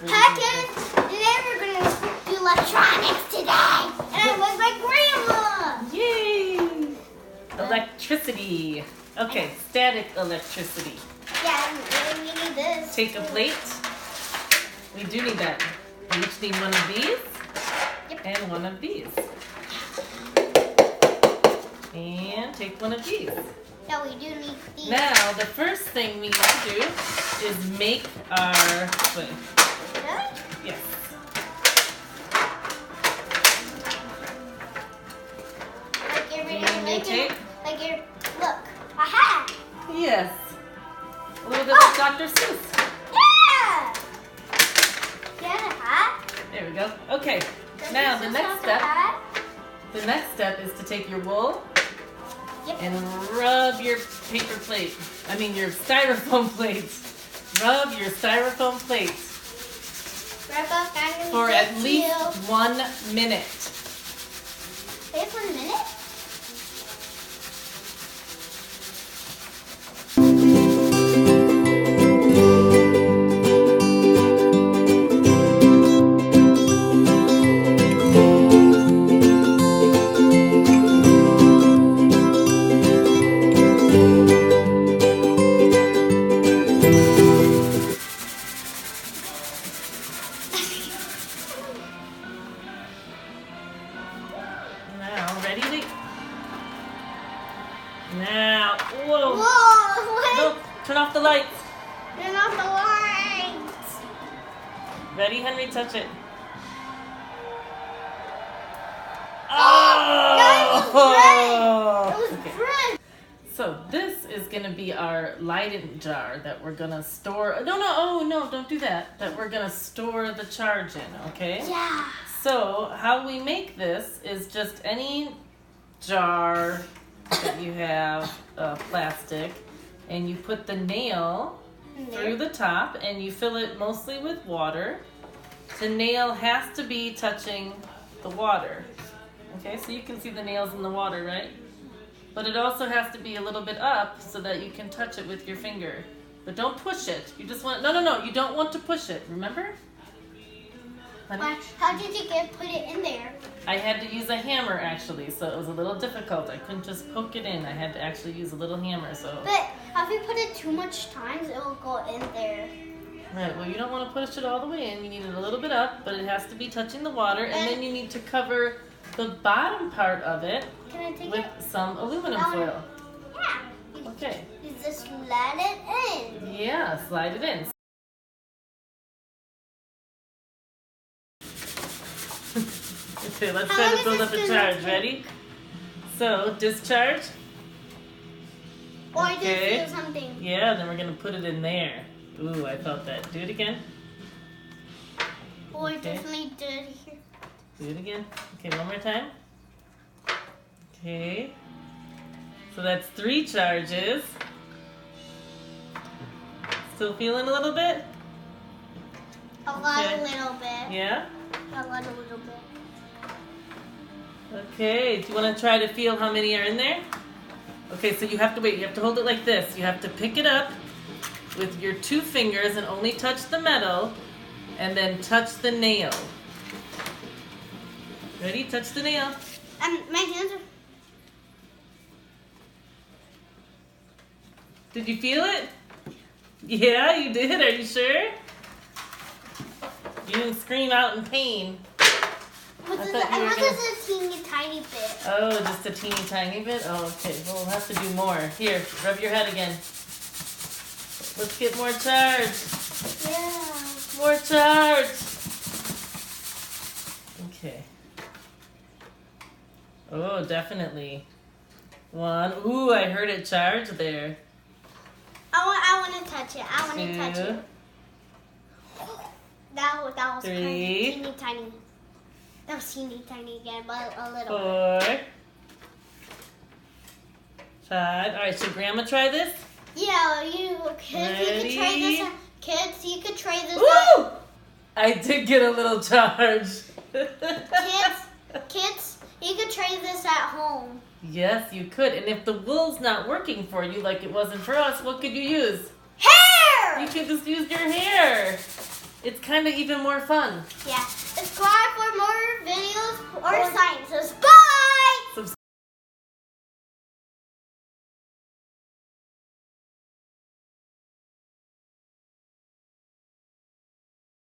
Hi kids! Today we're gonna do electronics today! And I'm with my grandma! Yay! Electricity. Okay, static electricity. Yeah, we need this. Take a plate. We do need that. We each need one of these and one of these. And take one of these. Yeah, we do need these. Now, the first thing we need to do is make our... Wait. Really? Yes. Like your, look, aha! Yes. A little bit like Dr. Seuss. Yeah! Yeah, aha. There we go. Okay. Now the next step is to take your wool and rub your paper plate. I mean your styrofoam plate. Rub your styrofoam plate for at least 1 minute. Wait 1 minute? Now, whoa. Whoa! No, turn off the lights. Turn off the lights. Ready, Henry? Touch it. Oh! It was Okay. red. So this is gonna be our Leyden jar that we're gonna store. No, don't do that. That we're gonna store the charge in. Okay. Yeah. So how we make this is just any jar that you have plastic, and you put the nail through the top, and you fill it mostly with water. The nail has to be touching the water. Okay, so you can see the nails in the water, right? But it also has to be a little bit up so that you can touch it with your finger. But don't push it. You just want, no, you don't want to push it, remember? Honey? How did you put it in there? I had to use a hammer actually, so it was a little difficult. I couldn't just poke it in. I had to actually use a little hammer, so. But if you put it too much times, it will go in there. Right, well you don't want to push it all the way in. You need it a little bit up, but it has to be touching the water, and then you need to cover the bottom part of it with some aluminum foil. Yeah. Okay. You just slide it in. Yeah, slide it in. Okay, let's try to build up a charge. Ready? So, discharge. Oh, I did feel something. Yeah, then we're going to put it in there. Ooh, I felt that. Do it again. Oh, I definitely did here. Do it again. Okay, one more time. Okay. So that's 3 charges. Still feeling a little bit? A little bit. Yeah? A little bit. Okay, do you want to try to feel how many are in there? Okay, so you have to wait. You have to hold it like this. You have to pick it up with your 2 fingers and only touch the metal, and then touch the nail. Ready? Touch the nail. My hands are... Did you feel it? Yeah, you did. Are you sure? You didn't scream out in pain. It was just a teeny tiny bit. Oh, just a teeny tiny bit? Oh, okay. Well, we'll have to do more. Here, rub your head again. Let's get more charge. Yeah. More charge. Okay. Oh, definitely. 1. Ooh, I heard it charge there. I want to touch it. I want to touch 2. it. That was kind of 3. teeny tiny. That was teeny tiny again, but a little. 4. 5. All right, so Grandma try this? Yeah, you kids, you could try this. Kids, you could try this. Woo! I did get a little charge. Kids, you could try this at home. Yes, you could. And if the wool's not working for you like it wasn't for us, what could you use? Hair! You could just use your hair. it's kind of even more fun. Yeah. Subscribe for more videos.